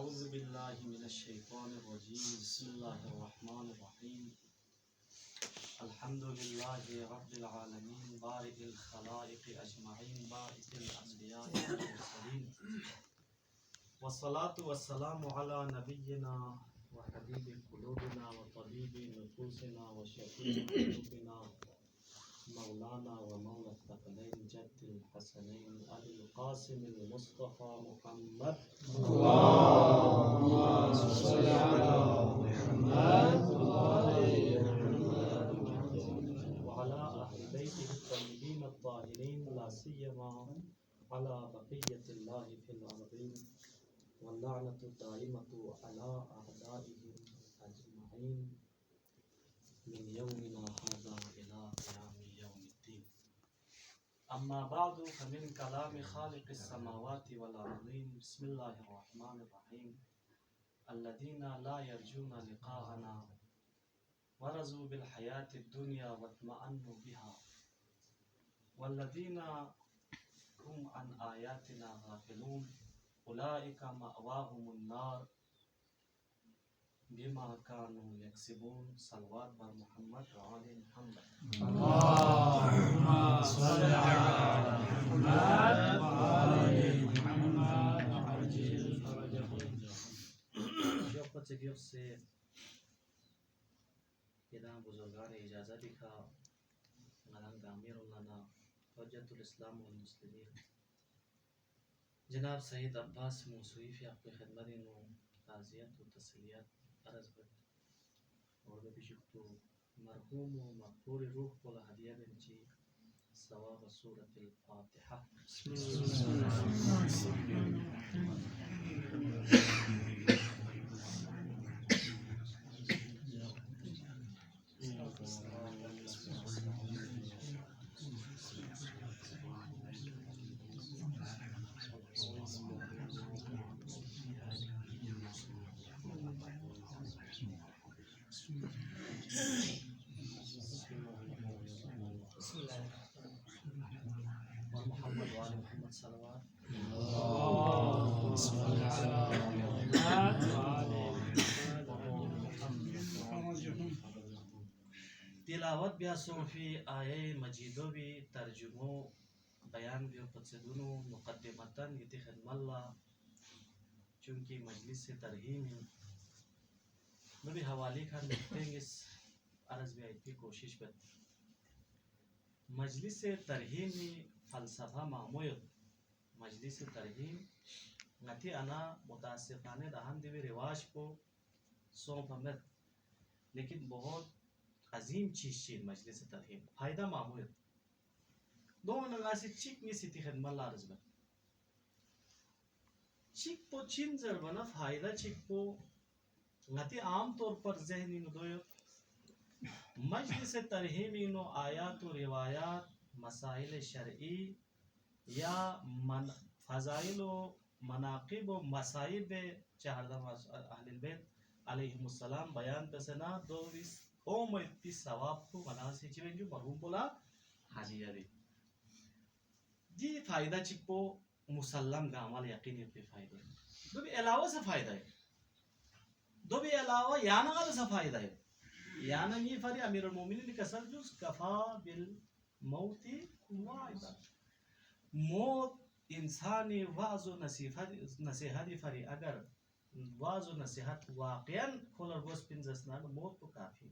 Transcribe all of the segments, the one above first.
اعوذ باللہ من الشیطان الرجیم بسم اللہ الرحمن الرحیم الحمد للہ رب العالمین بارئ الخلائق اجمعین باعث الانبیاء والمرسلین والصلاة والسلام علی نبینا وحبیب قلوبنا وطبیب نفوسنا وشفیع ذنوبنا مولانا ومولا الثقلین جد الحسنین ابی القاسم المصطفى محمد اللهم صل على محمد وعلى اہل بیتہ الطیبین الطاہرین لا سیما على بقیۃ اللہ فی الارضین واللعنۃ الدائمۃ علی اعدائهم اجمعین من یومنا هذا الى قیام یوم الدین. اما بعد فمن کلام خالق السماوات والارضین بسم اللہ الرحمن الرحیم الذین لا یرجون لقاءنا ورضوا بالحیاة الدنیا واطمأنوا بها والذین هم عن آیاتنا غافلون اولئک مأواهم النار بما كانوا يكسبون. صلوات بر محمد وآل محمد. اللهم صل على محمد وآل محمد وعجل فرجهم. شوقت سے سے یہاں بزرگان اجازہ دکھا ملنگ امیر اللہ حجت الاسلام والمسلمین جناب سید عباس موسوی فی آپ کی خدمت نو تعزیت و تسلیت عرض بد اور بشکتو مرحوم و مغفور روح کو ہدیہ بنچی ثواب سورۃ الفاتحہ. محمد وآل محمد صلوات. اللهم صل على محمد وآل محمد. تلاوت بیا صوفی آیه مجیدو بی ترجمو بیان بیو قصدونو مقدمتاً گتی خدم اللہ چونکہ مجلس سے ترہیم میں بھی حوالی کھان لکھتے ہیں اس عرض بھی آئیت کی کوشش بد. مجلس سے ترہیمی فلسفہ معمویت مجلس سے ترہیم نتی انا متاسفانے دہم دیوی رواج کو سونپ ہمت لیکن بہت عظیم چیز چیز مجلس سے ترہیم فائدہ معمولیت دونوں نگاسی چیک میں سیتی خدمت اللہ عرض بد چیک پو چین ضربنا فائدہ چیک پو نتی عام طور پر ذہنی ندویت مجلس ترہیمی نو آیات و روایات مسائل شرعی یا فضائل و مناقب و مصائب چہردم اہل البیت علیہم السلام بیان پسنا دو اس قوم اتنی ثواب کو مناسی چیویں جو مرحوم بولا حالیہ دی جی فائدہ چکو مسلم گامال یقینی پہ فائدہ دو بھی علاوہ سے فائدہ ہے دو بھی علاوہ یانا غل سے فائدہ ہے یانا یہ فری امیر المومنین کا سر جز کفا بالموت واعظا موت انسانی وعظ و نصیحت فری اگر وعظ و نصیحت واقعا کھولر گوز پنزسنا موت تو کافی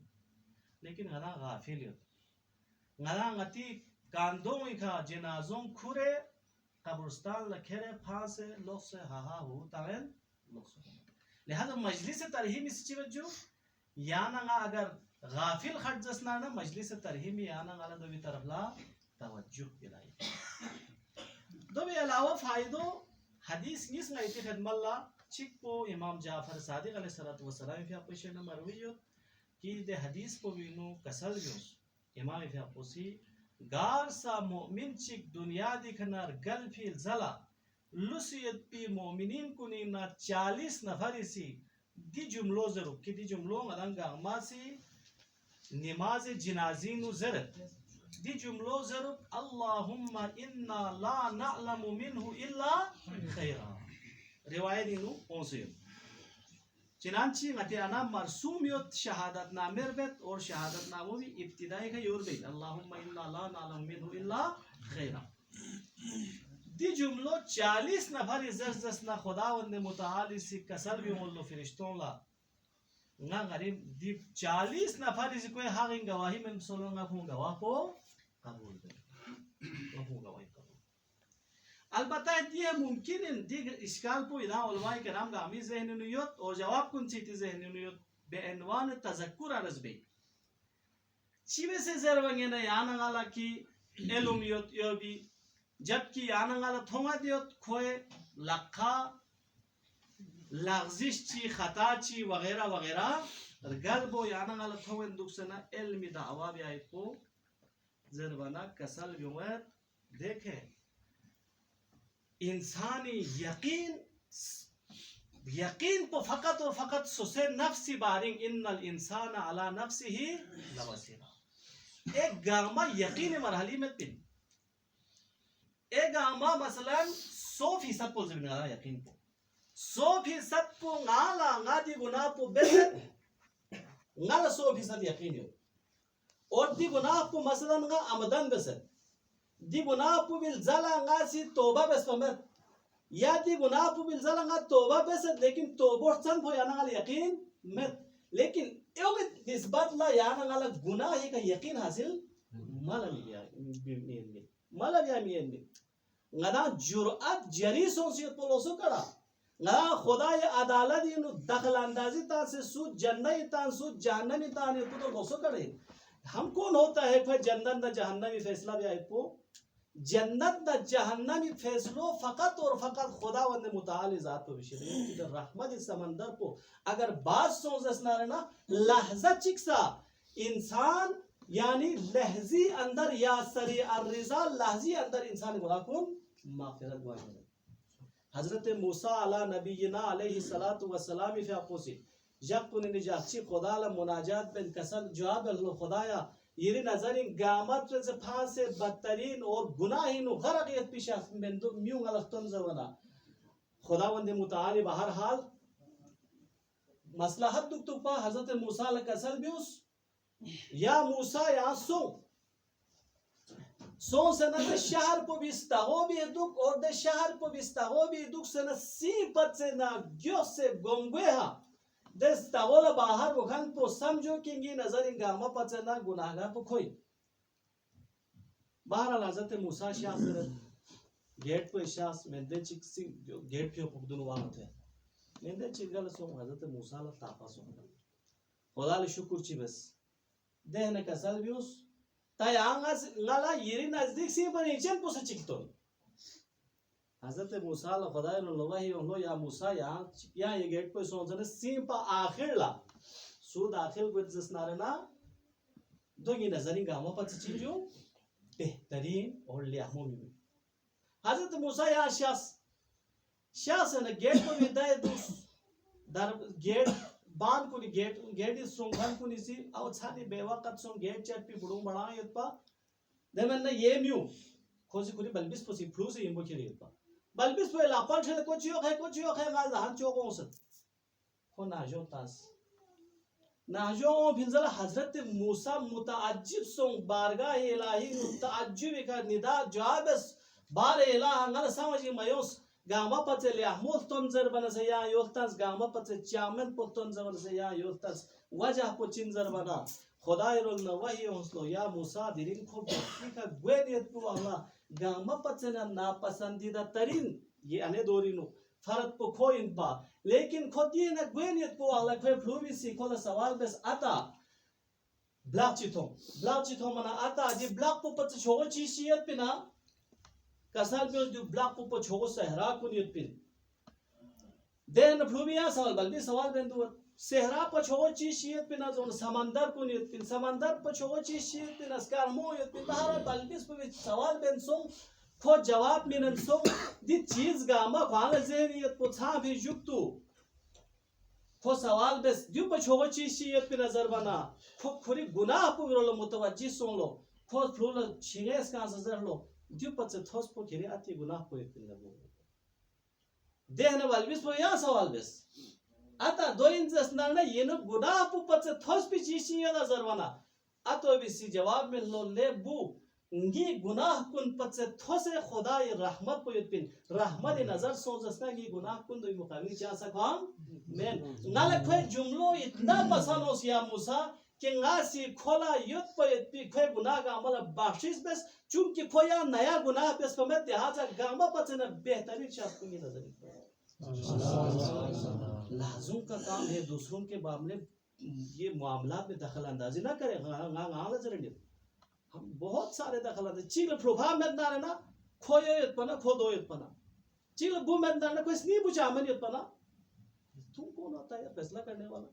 لیکن غنا غافلیت غنا غتی کاندوں کا جنازوں کھورے قبرستان لکھرے پھانسے لوگ سے ہاہا ہو تاوین لوگ سے لہذا مجلس ترہیم اس چیز جو یانا غا اگر غافل خرد جسنا نا مجلس ترہیم یانا غا دوی طرف لا توجہ بلائی دو بھی علاوہ فائدو حدیث نیس نائیتی خدم اللہ چک پو امام جعفر صادق علیہ السلام فی اپوشی نمرویو کی دے حدیث پو بینو کسل بیوس امام فی اپوسی گار سا مؤمن چک دنیا دیکھنر گل فی زلا لسیت پی مؤمنین کنی نا 40 نفری سی دی جملو ضرور کی دی جملو مدنگا اما سی نماز جنازین زرد دی جملو ضرور اللہم انا لا نعلم منہ الا خیرہ روایت انہوں پہنچے چنانچہ غتی انا مرسوم یوت شہادت نامر بیت اور شہادت نامو بھی ابتدائی کا یور بیت اللہم انا لا نعلم منہ الا خیرا. دی جملو 40 نفر ازاز دسنا خداوند متعالی سی کسر بھی مولو فرشتوں لا نا غریب دی 40 نفر ازی کوئی حاغین گواہی من بسولو نا کھون گواہ کو قبول دے کھون گواہی قبول. البتہ یہ ممکن ہے دیگ اشکال پو ادھا علماء کرام گامی ذہن نیوت اور جواب کن چیتی ذہن نیوت بے عنوان تذکر عرض بے چیوے سے زرونگے نا یانا غالا کی علم یوت یو بھی جبکہ یانا غالا تھونگا دیوت کھوئے لکھا لغزش چی خطا چی وغیرہ وغیرہ گلبو یانا غالا تھونگا اندوک سنا علمی دعوی بھی آئیت کو زروانا کسل بیومت دیکھے انسانی یقین پو فقط اور فقط سسے نفسی بارنگ ان الانسان علی نفسی ہی لبسیرا. ایک گاما یقین مرحلی میں پن ایک گاما مثلا 100% پو زمین آرہا یقین پو 100% پو نالا نا دی گناہ پو بسد نالا 100% یقین ہو اور دی گناہ پو مثلا نا عمدن بسد دی گناہ پو بالزلا نا سی توبہ بس پمت یا دی گناہ پو بالزلا نا توبہ بسد لیکن توبہ چند ہو یا نا یقین مت لیکن ایو نسبت لا یا نا گناہ ہی کا یقین حاصل مالا مین میں غدا جرأت جری سونسیت پولوسو کرا غدا خدا یا عدالت انو دخل اندازی تا سے سود جنہی تان سود جہنمی تان یہ پتو لوسو کرے. ہم کون ہوتا ہے پھر جنت دا جہنمی فیصلہ بھی آئے پو جنت دا جہنمی فیصلو فقط اور فقط خدا وند متعالی ذات پہ بشیدے در رحمت سمندر پو اگر بات سونزس نہ رہنا لحظہ چکسا انسان یعنی لحظی اندر یا سریع الرضا لحظی اندر انسان گناہ کن مغفرت گواہ. حضرت موسیٰ علی نبینا علیہ السلام فی اپوسی جب کنی نجاچی خدا مناجات بن کسل جواب اللہ خدایا یہ نظرین گامت سے پھانس سے بدترین اور گناہین و غرقیت پیشا من دو میون غلطن زونا خدا وند متعالی بہرحال مصلحت دکتو پا حضرت موسیٰ علیہ کسل بیوس یا موسیٰ یا سون سے نہ شہر پو بیستاغو بھی دک اور دے شہر پو بیستاغو بھی دک سے نہ سیپت سے نہ گیو سے گنگوے ہا دستاغول باہر بخان پو سمجھو کنگی نظر انگاما پچنا گناہگا پو کھوئی. بہرحال حضرت موسیٰ شاہ سرد گیٹ پو شاہ مندے چک سی گیٹ پیو پکدنو وانت ہے مندے چک گل سو حضرت موسیٰ اللہ تاپا سو خدا لی شکر چی بس دہنے کسل بیوس تا یانگا لالا یری نزدیک سی پر نیچن پو سے چکتو حضرت موسیٰ اللہ خدا اللہ انہو یا موسیٰ یا یہ گیٹ پہ سونزنے سیم پا آخر لا سود آخر گوید زسنارنا دونگی نظرین گاما پا چیچی جو بہترین اور لیامو بھی حضرت موسیٰ یا شاس ہے نا گیٹ پہ بھی دائے دوس در گیٹ بان کنی گیٹ سونگھن کنی سی او چھانی بے وقت سونگ گیٹ چیٹ پی بڑوں بڑھائیں یت پا دے میں نے یہ میو خوزی کنی بلبیس پسی پھلو سے یہ مکھری یت پا بلبیس پہ لاپل چھلے کچھ یو خے غاز دہان چوکوں ست خو ناجو تاس ناجو بھنزل حضرت موسیٰ متعجب سونگ بارگاہ الہی متعجب کا ندا جوابس بار الہ انگل سامجی میوس گاما پچے لیامول تنظر بنا سے یا یولتاز گاما پچے چامن پو تنظر بنا سے یا یولتاز وجہ پو چنظر بنا خدای رول نوہی ہنسلو یا موسیٰ دیرین کو بکتی کا گوینیت پو اللہ گاما پچنا ناپسندیدہ ترین یہ انے دورینو فرد پو کھوئن پا لیکن خود یہ نا گوینیت پو اللہ کوئی پھلوی سی کھولا سوال بس آتا بلاک چیتوں منا آتا جی بلاک پو پچے چھوڑ چیشیت پی نا کسال پہ جو بلاک پو چھوڑ سہرا کنیت پی دین پھلوی یا سوال بلبی سوال بندو سہرا پا چھوڑ چیشیت پی نا زون سمندر کنیت پی سمندر پا چھوڑ چیشیت پی نا سکارمویت پی بہارا بلبیس پہ سوال بندسوں کھو جواب مینن سو دی چیز گاما کھوانا ذہنیت پو چھا بھی جکتو کھو سوال بس دیو پا چھوڑ چیشیت پی نظر بنا کھو کھوری گناہ پو گرولو متوجہ سون لو کھو پھلو چھنگیس کان سزر لو دیو پا چھے تھوس پو کھری آتی گناہ پو ایک پی نظر دیہنے والبیس پو یا سوال بس Ata doin zasnana yenu guna pupatse thos pichishi yana zarwana. Ato bisi jawab mein lo lebu ngi gunah kun patse those khudai rahmat po yutpin rahmat nazar sojasna ngi gunah kun doi muqami cha sakam men ngale khoi jumlo itna pasanos ya Musa کہ ngasi کھولا یوت پیت پی کھوے گناہ کا عمل بخشش بس چونکہ کھویا نیا گناہ بس پمت لہذا گاما پچنا بہترین شخص کو یہ نظر لازم کا کام ہے دوسروں کے معاملے یہ معاملات میں دخل اندازی نہ کریں ہم بہت سارے دخل اندازی چیل پروگرام میں نہ رہنا کھویا یوت پنا کھو دو یوت پنا چیل بو میں نہ رہنا کوئی سنی بچا من یوت پنا تم کون ہوتا ہے فیصلہ کرنے والا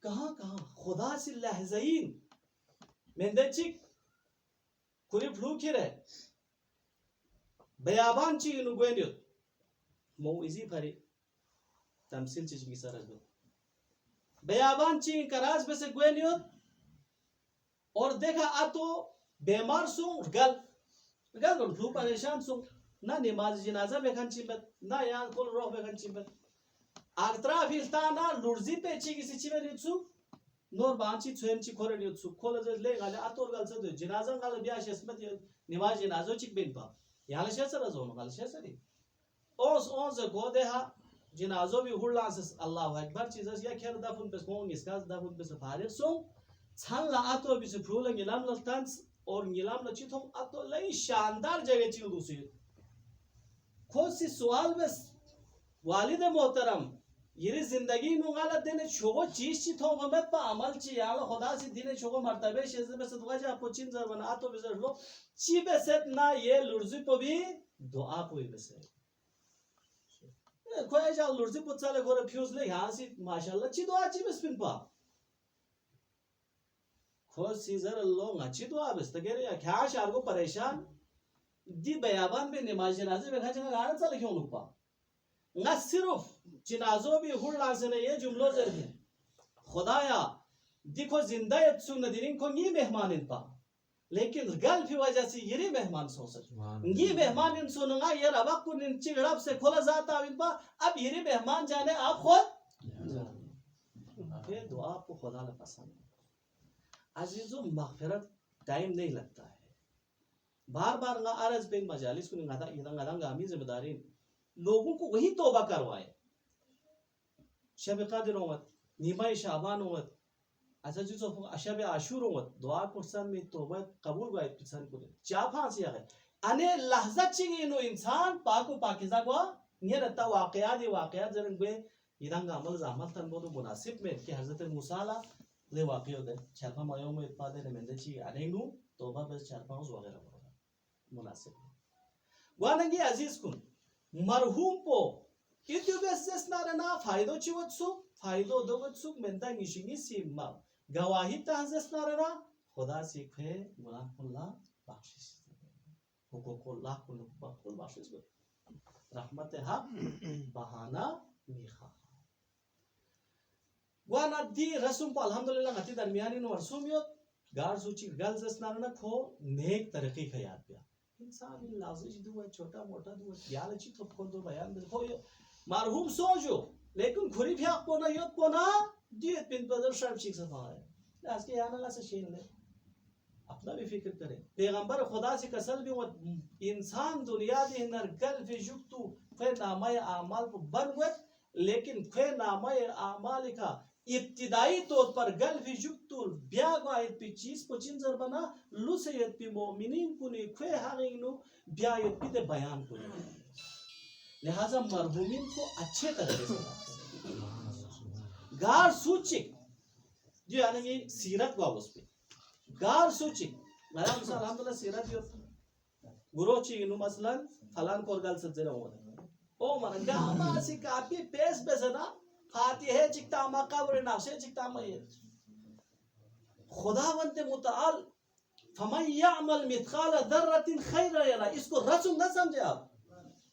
کہاں خدا سے لحظین مندچک کری پھلوکی رہے بیابان چی انو گوینیوت موعظی پھری تمثیل چیز کی سرز دو بیابان چی کراز بے سے گوینیوت اور دیکھا آتو بیمار سوں گل پھلو پریشان سوں نہ نماز جنازہ بیکھن چیمت نہ یان کل روح بیکھن چیمت اطراف التانا لرزی پیچی کسی چی میں ریتسو نور بانچی چھویم چی کھورے ریتسو کھولا جز لے گالے آتور گال سا دو جنازہ گال بیاش اسمت نماز جنازو چک بین پا یہاں شیسا رزونو گال شیسا ری اون سے گو دیہا جنازو بھی ہڑ لانسس اللہ اکبر چیزس یا کھیر دفن پس مونگ اسکاز دفن پس فارغ سون چھان لا آتو بھی سے پھرولا نگلام للتانس اور نگلام لچی تھوم آتو لئی شاندار جگہ چیل دوسری خود سی سوال بس والد محترم یہ زندگی نو غلط دینے چھوگو چیز چی تھو غمت پا عمل چی یالا خدا سی دینے چھوگو مرتبہ شیزے بے ست وجہ پو چین زر بنا آتو بزر لو چی بے ست نا یہ لرزی پو بھی دعا پوئی بے ست کوئی جا لرزی پو چالے گھورے پیوز لے یہاں سی ماشاءاللہ چی دعا چی بس پن پا خود سی زر اللہ نا چی دعا بس تگیرے یا کیا شار کو پریشان دی بیابان میں نماز جنازے میں کھا چنگا گانا چالے کیوں لگ پا نہ صرف جنازوں بھی ہڑ لازنے یہ جملوں زر ہے خدایا دیکھو زندہ اتسو ندرین کو نی مہمان ان پا لیکن گل فی وجہ سے یری مہمان سو سچ نی مہمان ان سو نگا یہ ربا کو نن چگڑب سے کھولا ذات آوین پا اب یری مہمان جانے آپ خود یہ دعا آپ کو خدا نے پسند عزیزو مغفرت ٹائم نہیں لگتا ہے بار بار نہ عرض بین مجالس کو نگا گامی ذمہ دارین لوگوں کو وہی توبہ کروائے شب قادر اومد نیمہ شعبان اومد ایسا چیز شب عاشور اومد دعا کرسان میں توبہ قبول گئے پسان کو چا پھانسی آگئے انے لحظہ چنگی انو انسان پاک و پاکیزہ گوا یہ رہتا واقعات زرن گوے یدنگ عمل زعمل تن بودو مناسب میں کہ حضرت موسیٰ لے واقعی ہو دے چارپا مایوں میں اتپادے نمندے چی آنے نو توبہ بس چارپا اس وغیرہ مناسب گواننگی عزیز کن مرحوم پو ایتیو بسس نارنا فائدو چی وچسو فائدو دو وچسو منتا نشینی سیما گواہی تحزس نارنا خدا سیکھے گناہ اللہ بخشش حقوق اللہ کو بخشش رحمت حق بہانا میخا گوانا دی رسوم پا الحمدللہ غتی درمیانی نو رسومیت گار سوچی گل زس نارنا کھو نیک ترقی خیات پیا انسان لازش دو ہے چھوٹا موٹا دو ہے یال چی تو کھو دو بیان دو ہو مرحوم سوچو لیکن کھوری پھیاق پونا یوت پونا دیت پین پدر شرم چیک سفا ہے لاز کے یانا لاسا شین لے اپنا بھی فکر کرے پیغمبر خدا سے کسل بھی انسان دنیا دی ہنر گل فی جکتو خوی نامہ اعمال کو بن گوت لیکن خوی نامہ اعمال کا ابتدائی طور پر گل فی جکتو بیا گو آیت پی چیز پو چنزر بنا لو سید پی مومنین کنی خوی حقینو بیا آیت پی دے بیان کنی لہذا مرحومین کو اچھے طرح سے گار سوچک جو یعنی یہ سیرت واپس پہ گار سوچک میرا مثال الحمدللہ سیرت جو گروہ چی انو مثلا فلان کور گل ست زیرہ ہوتا او من گاما سی کافی پیس بزنا فاتحہ چکتا ما قبر نفسے چکتا ما یہ خداوند متعال فمن یعمل مثقال ذرۃ خیرا یرا اس کو رسم نہ سمجھے آپ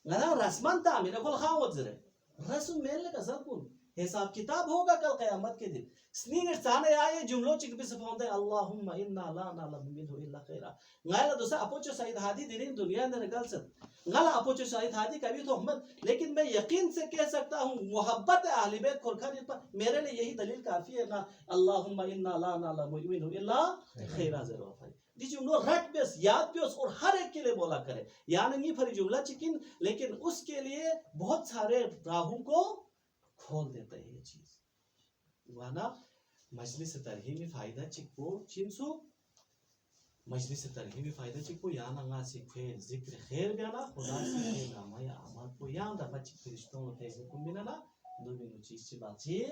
نا رسمان تا میرے کول خاوت زرے رسم میل کا سب کو حساب کتاب ہوگا کل قیامت کے دن سنین ارسانے آئے جملوں چک بھی سفوندے اللہم انا لا نعلم منہ الا خیرا غیر دوسرا اپوچو سعید ہادی دینین دنیا نے نکل سکت غلا اپوچو سعید ہادی کبھی تو احمد لیکن میں یقین سے کہہ سکتا ہوں محبت اہل بیت کھرکھر پر میرے لیے یہی دلیل کافی ہے نا اللہم انا لا نعلم منہ الا خیرا ضرور بھائی دی جملہ رٹ بیس یاد بیس اور ہر ایک کے لیے بولا کرے یعنی نہیں پھر جملہ چکن لیکن اس کے لیے بہت سارے راہوں کو کھول دیتا ہے یہ چیز وانا مجلس ترہیمی فائدہ چکو چنسو مجلس ترہیمی فائدہ چکو یا نگا سکھے ذکر خیر بیانا خدا سے خیر نامہ یا عمال کو یا دفع چک فرشتوں و خیزے کن بینانا دو بینو چیز چی بات چی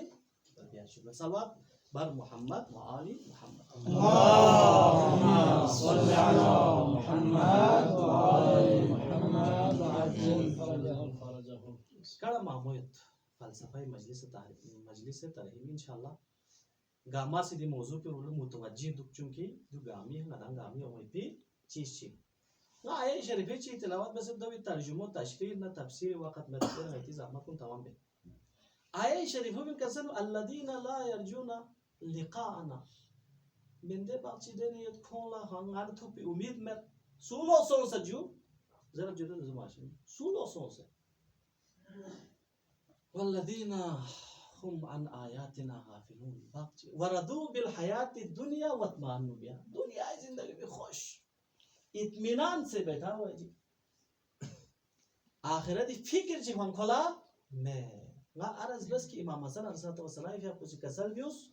بیا شکر صلوات بر محمد و آل محمد اللهم صل على محمد وآل محمد وعجل فرجهم کڑا معمویت فلسفہ مجلس ترہیم انشاءاللہ گاما سے دی موضوع پر متوجہ دک چونکہ جو گامی ہے ندان گامی ہوئی پی چیز چی نا آیہ شریفی چی تلاوت بس دوی ترجمہ تشریح نہ تفسیر وقت میں تفسیر غیتی زحمت کن تمام بے آیہ شریفی میں کسن الذین لا یرجون لقاءنا من دے بات چی دینے ید کھون لا ہنگان تو پی امید میں سولو سون سے جو ذرا جدہ زماشن سولو سون سے والذین هم عن آیاتنا غافلون وردو بالحیات الدنیا واطمئنوا بها دنیا زندگی میں خوش اطمینان سے بیٹھا ہوا ہے جی آخرت فکر چی ہم کھولا میں نا عرض بس کہ امام حسن علیہ السلام فی کچھ کسل بیوس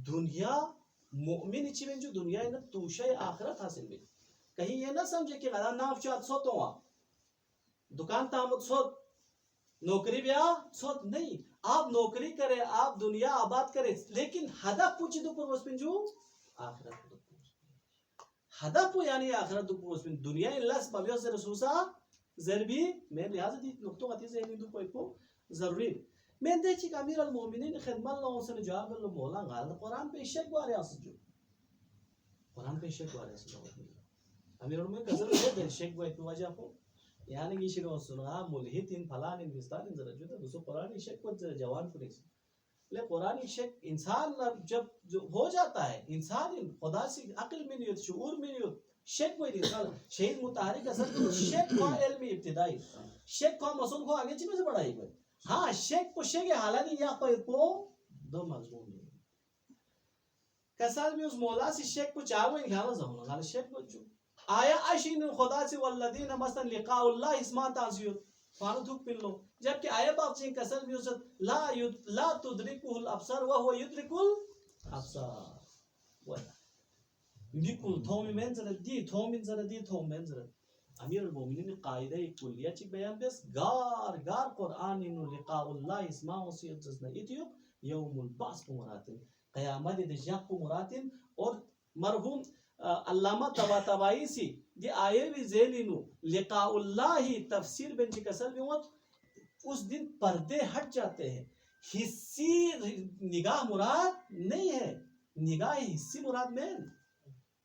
دنیا مؤمن چی بین جو دنیا ہے نا توشہ آخرت حاصل بھی کہیں یہ نہ سمجھے کہ غدا ناف چاہت سوت ہوا دکان تامت سوت نوکری بیا سوت نہیں آپ نوکری کرے آپ دنیا آباد کرے لیکن ہدف پوچھی دو پر وسپن جو آخرت دو ہدف پو یعنی آخرت دو پر وسپن دنیا اللہ سبحانہ سے رسوسا ضربی میں لحاظ دی نقطوں کا تیزے ہی دو کوئی کو ضروری میں دے چک امیر المومنین خدمت اللہ سے جواب اللہ مولا غالد قرآن پہ شک بارے آسد جو قرآن پہ شک بارے آسد جو امیر المومنین قصر ہے دل شک بارے وجہ کو یعنی یہ شروع سنا ملحد ان فلان ان بستان ان ذرا جو دوسرا قرآن شک کو جوان کو نہیں لے قرآن شک انسان جب ہو جاتا ہے انسان خدا سے عقل میں نہیں ہوتا شعور میں نہیں ہوتا شک کوئی نہیں شہید متحرک اصل شک کو علم ابتدائی شک کو مسئول کو آگے چیزیں سے بڑھائی گئے ہاں شک کو شک حالانی یا پر کو دو مضمون نہیں کسال میں اس مولا سے شک کو چاہو انگھانا زہونا غالب شک کو جو آیا اشین خدا سے والذین مثلا لقاء اللہ اسمان تانسیوت فانو دھوک پن لو جبکہ آیا باپ چین کسل بھی اسد لا تدرکوہ الابصار وہو یدرک الابصار نکل تھومی منزلت دی تھومی منزلت دی تھومی منزلت امیر المومنین قائدہ کلیہ چک بیان بیس گار قرآن انو لقاء اللہ اسمان وسیعت جزنا ایتیو یوم البعث کو مراتن قیامت دجاق کو مراتن اور مرحوم علامہ طباطبائی سی دی آئے بھی ذیلینو لقاء اللہ تفسیر بنچ کسل بھی ہوت اس دن پردے ہٹ جاتے ہیں حسی نگاہ مراد نہیں ہے نگاہ حسی مراد میں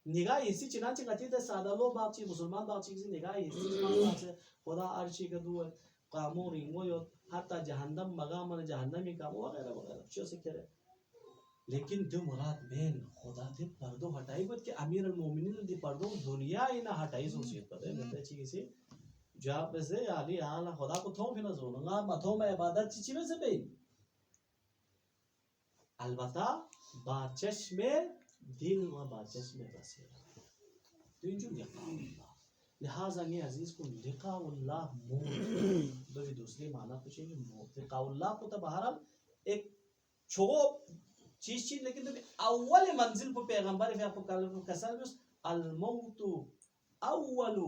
نگاہ حسی چنانچہ قطید ہے سادہ لو باپ چی مسلمان باپ چی نگاہ حسی خدا عرشی کا دو قامو رینگو یوت حتی جہنم مقام جہنمی کامو وغیرہ وغیرہ چیو سے کرے لیکن جو مراد مین خدا دے پردو ہٹائی بود کہ امیر المومنین دی پردو دنیا ہی نہ ہٹائی سوچیت پر ہے بندے چی کسی جواب بزے علی آلہ خدا کو تھوں پھر نظر ہونا مطوں میں عبادت چی میں سے بین البتہ باچش میں دل و باچش میں بسیرا تو ان جو لقاء اللہ لہذا یہ عزیز کو لقاء اللہ موت دو دوسری معنی پوچھیں گے موت لقاء اللہ کو تو بہرحال ایک چھو چیز لیکن اول منزل پہ پیغمبر فی آپ کو کسر بیس الموت اول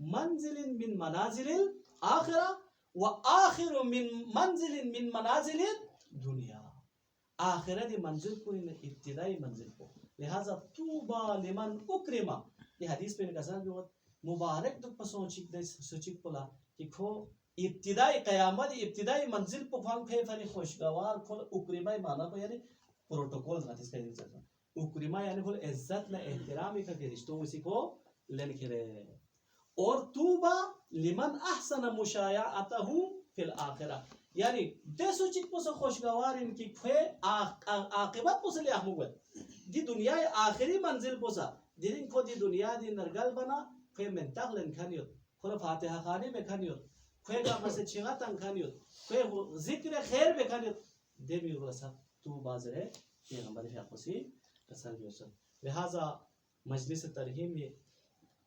منزل من منازل الاخرہ و آخر من منزل من منازل دنیا آخرت منزل کو ابتدائی منزل کو لہذا توبا لمن اکرما یہ حدیث پہ کسر بھی ہوت مبارک دکھ پسوں سچک پلا کہ کھو ابتدائی قیامت ابتدائی منزل پہ کھوان پھے فری خوشگوار کھول اکرمائی مانا کو یعنی پروٹوکول نہ اس کا یہ چلتا اکرما یعنی کھول عزت نہ احترامی کا کہ رشتوں اسی کو لین کھرے اور توبا لمن احسن مشایعتہ فی الاخرہ یعنی دسو چیک پوسا خوشگوار ان کی کھوے عاقبت پوسا لیا موگت دی دنیا آخری منزل پوسا دیدن کو دی دنیا دی نرگل بنا کھوے منتق لن کھانیوت کھوے فاتحہ خانی میں کھانیوت کھوے گا مسے چیغا تن کھانیوت کھوے ذکر خیر میں کھانیوت دے بھی رسا تو بازرے پیغمبر حقوسی کسل بھی اسد لہذا مجلس ترہیم میں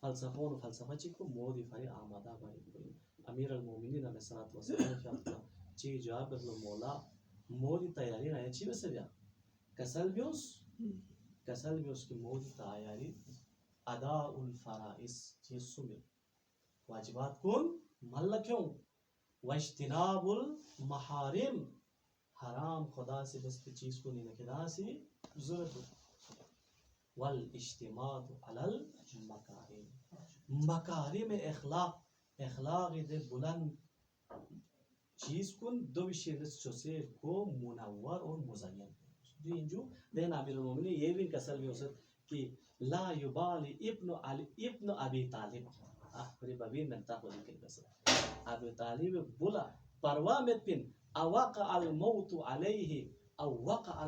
فلسفون و فلسفہ چکو مودی فری آمادہ باری امیر المومنین علیہ الصلوۃ والسلام کیا چی جواب بدلو مولا مودی تیاری رہے چی بس بیا کسل بیوس کی مودی تیاری ادا الفرائض چیز سمیر واجبات کن ملکیوں واجتناب المحارم حرام خدا سے بس کی چیز کو نہیں نکدا سی ضرورت والاجتماع علی المکارم مکارم اخلاق دے بلند چیز کن دو شیرس چوسے کو منور اور مزین جو انجو دین امیر المومنین یہ بھی کسل بھی ہو سکتا کہ لا یبالی ابن ابی طالب آخری بابین منتا ہو لیکن کسل ابی طالب بلا پروا میں پن اوقع الموت علیہ اوقع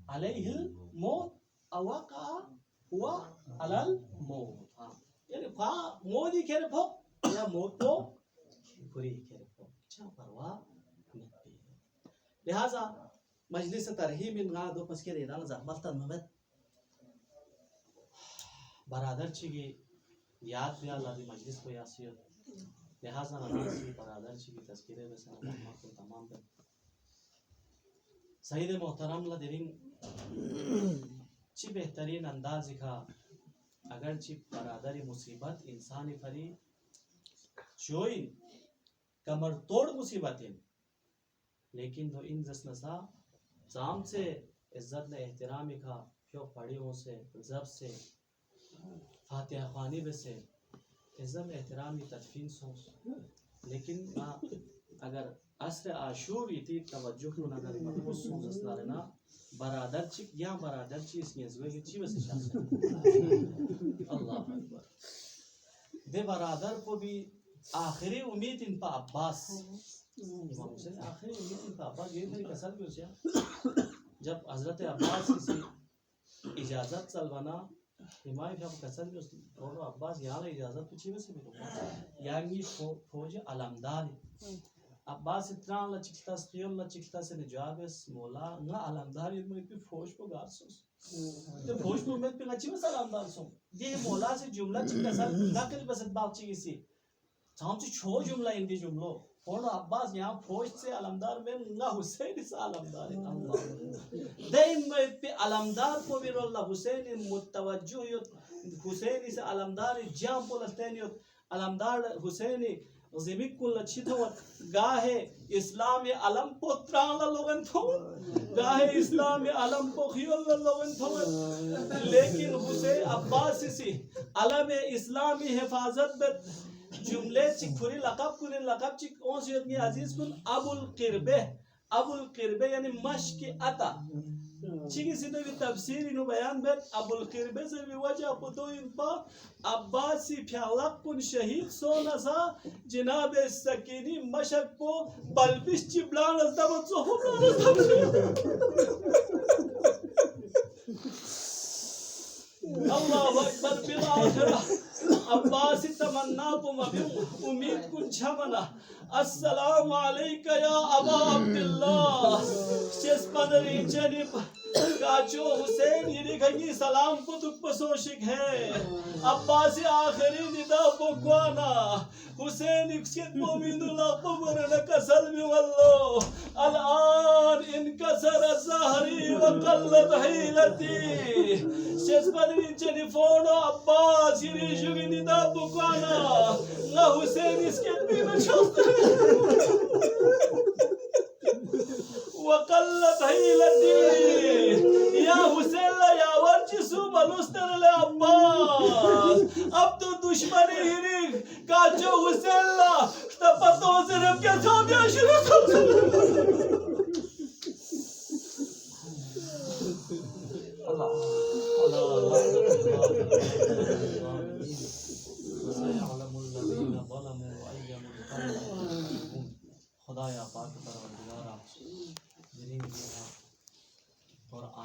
علیہ الموت اوقع ہوا علی الموت یعنی موتی کھیرے پھو یا موت تو بری کھیرے پھو چھا پروا نہیں لہذا مجلس ترہیم انگا دو پس کے ریدان زحملتا محمد برادر چیگی یاد بیا اللہ دی مجلس کو یاسیت لہذا نماسی برادر چیگی تذکیرے بسنا رحمت کو تمام کر سید محترم لدرین چی بہترین اندازی کا اگر چی برادری مصیبت انسانی فری چوئی کمر توڑ مصیبتیں لیکن تو ان جسنسا زام سے عزت نے احترامی کا کیوں پڑھیوں سے ضبط سے فاتحہ خوانی بسے عزت احترامی تدفین سوس لیکن اگر عصر عاشور ایتی توجہ کو نگر مقبوس سوز اسنا رہنا برادر چک یا برادر چی اس کی ازوے کی چی ویسے شخص ہے اللہ اکبر دے برادر کو بھی آخری امید ان پا عباس امام حسین آخری امید ان پا عباس یہ میری کسر بھی اسے جب حضرت عباس کسی اجازت سلوانا امام جب کسر بھی اسے اور عباس یہاں اجازت تو چی ویسے بھی دو یعنی فوج علمدار عباس اتنا اللہ چکتا سقیل اللہ چکتا سے نجواب اس مولا نا علمدار یہ مجھے فوج کو گار سوس تو فوج کو امید پہ نچی میں علمدار سو یہ مولا سے جملہ چکتا سر نقل بسد بات چی کسی ہم سے چھو جملہ اندی جملو اور عباس یہاں فوج سے علمدار میں نہ حسین سے علمدار دین میں پہ علمدار کو بھی اللہ حسین متوجہ حسین سے علمدار جام پولستین علمدار حسین زمین کو لچھتوت گاہے اسلام علم پتران لوگن تھوت گاہے اسلام علم پو خیول لوگن تھوت لیکن حسین عباس سے علم اسلامی حفاظت بت جملے چک پوری لقب کنن لقب چک اون سید کی عزیز کن ابو القربے یعنی مشک عطا چکی سی تو بھی تفسیر انہوں بیان بیت ابو القربے سے بھی وجہ پتو ان پا عباسی پیالق کن شہید سو نسا جناب سکینی مشک پو بلبش چبلان از دبت سو بلان از دبت اللہ اکبر بالآخرہ عباسی تمنا کو مبیم امید کن چھمنا السلام علیکہ یا ابا عبداللہ شیس پدری جنب کاچو حسین یہ دیکھنگی سلام کو تک پسوشک ہے عباسی آخری ندا بکوانا حسین اکسکت مومین اللہ قبرن کسل بھی واللو الان انکسر الزہری وقلت حیلتی شیس پدری جنب فونو عباس یہ ریشوگی ندا بکوانا نا حسین اسکت بھی نشوست وقلت حیلتی یا حسین یا ورچسو بلوستر لے عباس اب تو دشمنی ہیری کاچو حسین لا تپتو صرف کیا سامیا شروع اللہ